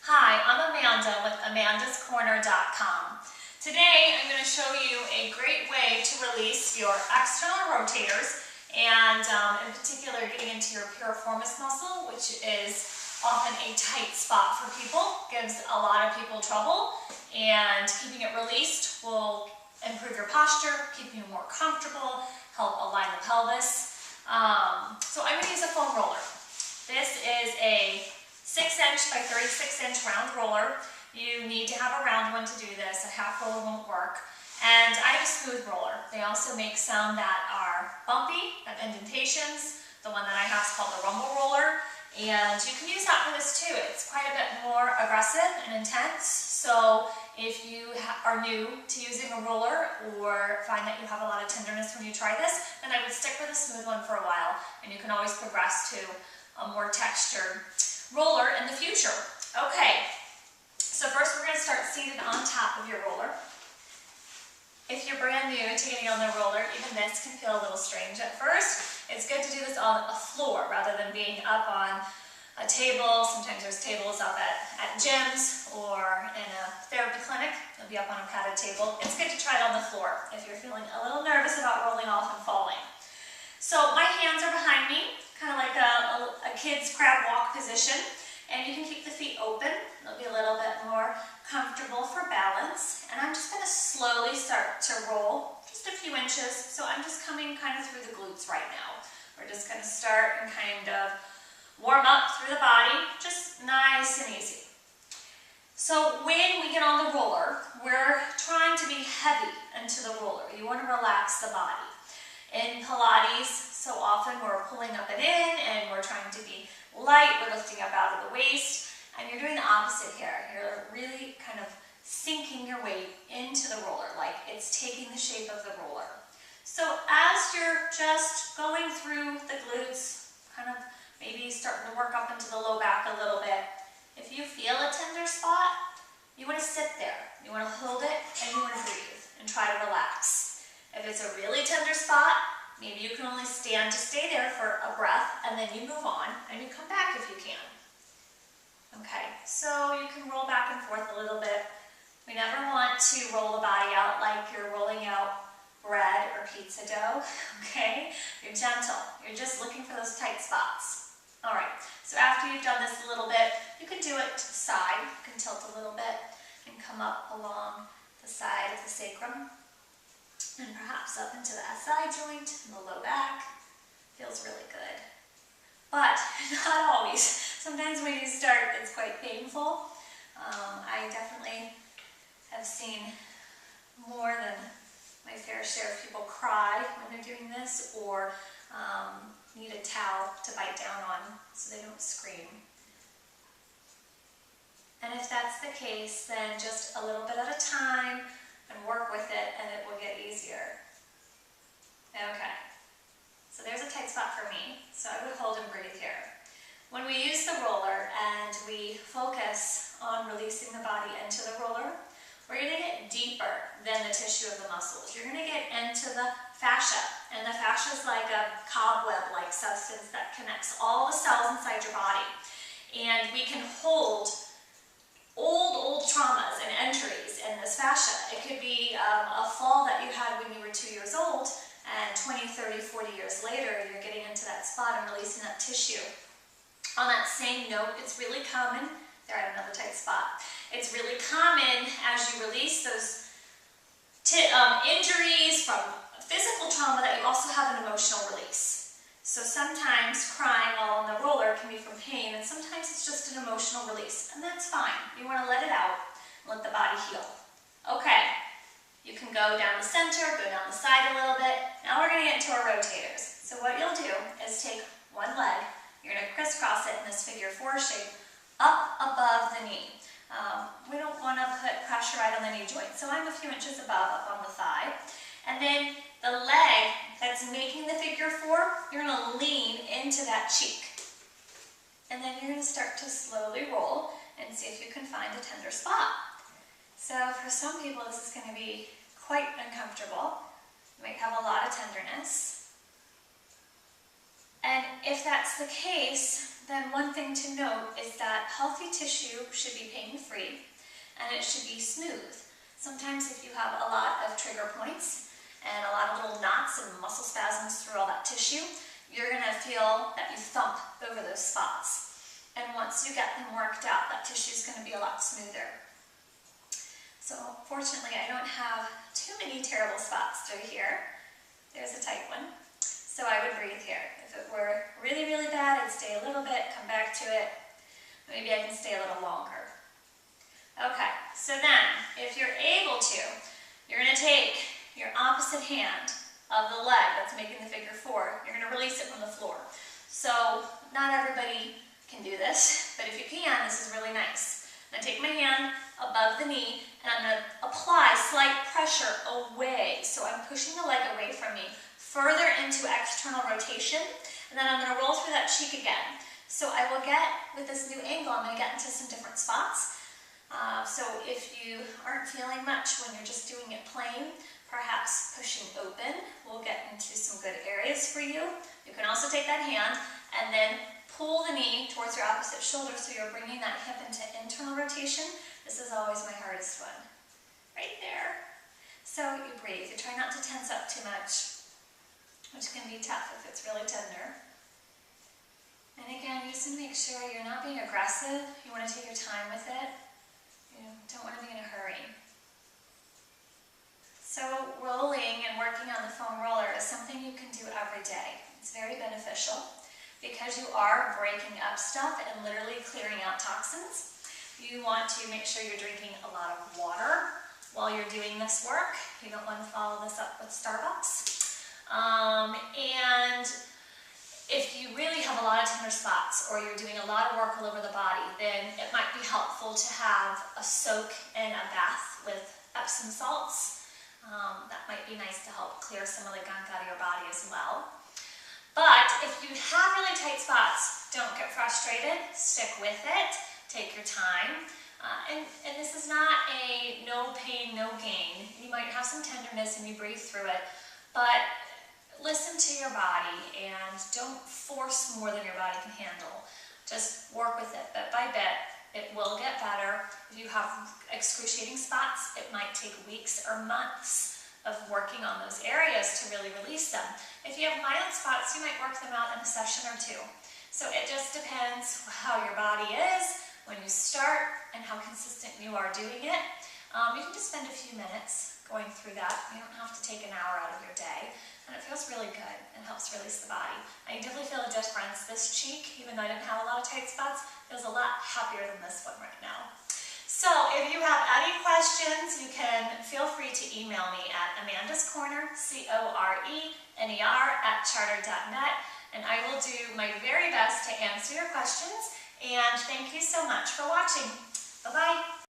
Hi, I'm Amanda with amandascorner.com. Today I'm going to show you a great way to release your external rotators and in particular getting into your piriformis muscle, which is often a tight spot for people, gives a lot of people trouble, and keeping it released will improve your posture, keep you more comfortable, help align the pelvis. So I'm going to use a foam roller. This is a 6-inch by 36-inch round roller. You need to have a round one to do this. A half roller won't work. And I have a smooth roller. They also make some that are bumpy, have indentations. The one that I have is called the rumble roller. And you can use that for this too. It's quite a bit more aggressive and intense. So if you are new to using a roller or find that you have a lot of tenderness when you try this, then I would stick with a smooth one for a while. And you can always progress to a more textured roller in the future. Okay, so first we're going to start seated on top of your roller. If you're brand new to getting on the roller, even this can feel a little strange at first. It's good to do this on a floor rather than being up on a table. Sometimes there's tables up at gyms or in a therapy clinic. You'll be up on a padded table. It's good to try it on the floor if you're feeling a little nervous about rolling off and falling. So my hands are behind me, kind of like a kid's crab walk position, and you can keep the feet open. It'll be a little bit more comfortable for balance, and I'm just going to slowly start to roll just a few inches. So I'm just coming kind of through the glutes right now. We're just going to start and kind of warm up through the body, just nice and easy. So when we get on the roller, we're trying to be heavy into the roller. You want to relax the body. In Pilates, so often we're pulling up and in and we're trying to be light, we're lifting up out of the waist, and you're doing the opposite here. You're really kind of sinking your weight into the roller, like it's taking the shape of the roller. So as you're just going through the glutes, kind of maybe starting to work up into the low back a little bit, if you feel a tender spot, you want to sit there. You want to hold it and you want to breathe and try to relax. If it's a really tender spot, maybe you can only stand to stay there for a breath and then you move on and you come back if you can. Okay, so you can roll back and forth a little bit. We never want to roll the body out like you're rolling out bread or pizza dough, okay? You're gentle. You're just looking for those tight spots. All right, so after you've done this a little bit, you can do it to the side. You can tilt a little bit and come up along the side of the sacrum. And perhaps up into the SI joint and the low back. Feels really good. But not always. Sometimes when you start, it's quite painful. I definitely have seen more than my fair share of people cry when they're doing this or need a towel to bite down on so they don't scream. And if that's the case, then just a little bit at a time, and work with it and it will get easier. Okay, so there's a tight spot for me, so I would hold and breathe here. When we use the roller and we focus on releasing the body into the roller, we're going to get deeper than the tissue of the muscles. You're going to get into the fascia, and the fascia is like a cobweb-like substance that connects all the cells inside your body. And we can hold old traumas and entries in this fascia. It could be a fall that you had when you were 2 years old, and 20, 30, 40 years later, you're getting into that spot and releasing that tissue. On that same note, it's really common, there I have another tight spot, it's really common as you release those injuries from physical trauma that you also have an emotional release. So sometimes crying while on the roller can be from pain, and sometimes it's just an emotional release, and that's fine. You want to let it out and let the body heal. Okay, you can go down the center, go down the side a little bit. Now we're going to get into our rotators. So what you'll do is take one leg, you're going to crisscross it in this figure 4 shape up above the knee. We don't want to put pressure right on the knee joint, so I'm a few inches above, up on the thigh. And then the leg that's making the figure 4, you're going to lean into that cheek. And then you're going to start to slowly roll and see if you can find a tender spot. So for some people this is going to be quite uncomfortable. You might have a lot of tenderness. And if that's the case, then one thing to note is that healthy tissue should be pain-free and it should be smooth. Sometimes if you have a lot of trigger points and a lot of little knots and muscle spasms through all that tissue, you're going to feel that you thump over those spots. And once you get them worked out, that tissue is going to be a lot smoother. So fortunately, I don't have too many terrible spots through here. There's a tight one. So I would breathe here. If it were really, really bad, I'd stay a little bit, come back to it. Maybe I can stay a little longer. Okay, so then, if you're able to, you're going to take your opposite hand of the leg that's making the figure 4. You're going to release it from the floor. So not everybody can do this, but if you can, this is really nice. I'm going to take my hand above the knee, and I'm going to apply slight pressure away. So I'm pushing the leg away from me, further into external rotation, and then I'm going to roll through that cheek again. So I will get, with this new angle, I'm going to get into some different spots. So if you aren't feeling much when you're just doing it plain, perhaps pushing open will get into some good areas for you. You can also take that hand and then pull the knee towards your opposite shoulder so you're bringing that hip into internal rotation. This is always my hardest one. Right there. So you breathe. You try not to tense up too much, which can be tough if it's really tender. And again, just to make sure you're not being aggressive, you want to take your time with it. You don't want to be in a hurry. So rolling and working on the foam roller is something you can do every day. It's very beneficial because you are breaking up stuff and literally clearing out toxins. You want to make sure you're drinking a lot of water while you're doing this work. You don't want to follow this up with Starbucks. And if you really have a lot of tender spots or you're doing a lot of work all over the body, then it might be helpful to have a soak and a bath with Epsom salts. That might be nice to help clear some of the gunk out of your body as well. But if you have really tight spots, don't get frustrated. Stick with it. Take your time. And this is not a no pain, no gain. You might have some tenderness and you breathe through it, but listen to your body and don't force more than your body can handle. Just work with it bit by bit. It will get better. If you have excruciating spots, it might take weeks or months of working on those areas to really release them. If you have mild spots, you might work them out in a session or two. So it just depends how your body is when you start and how consistent you are doing it. You can just spend a few minutes going through that. You don't have to take an hour out of your day. And it feels really good and helps release the body. I definitely feel a difference. This cheek, even though I didn't have a lot of tight spots, feels a lot happier than this one right now. So if you have any questions, you can feel free to email me at amandascorner, CORENER@charter.net, and I will do my very best to answer your questions. And thank you so much for watching. Bye-bye.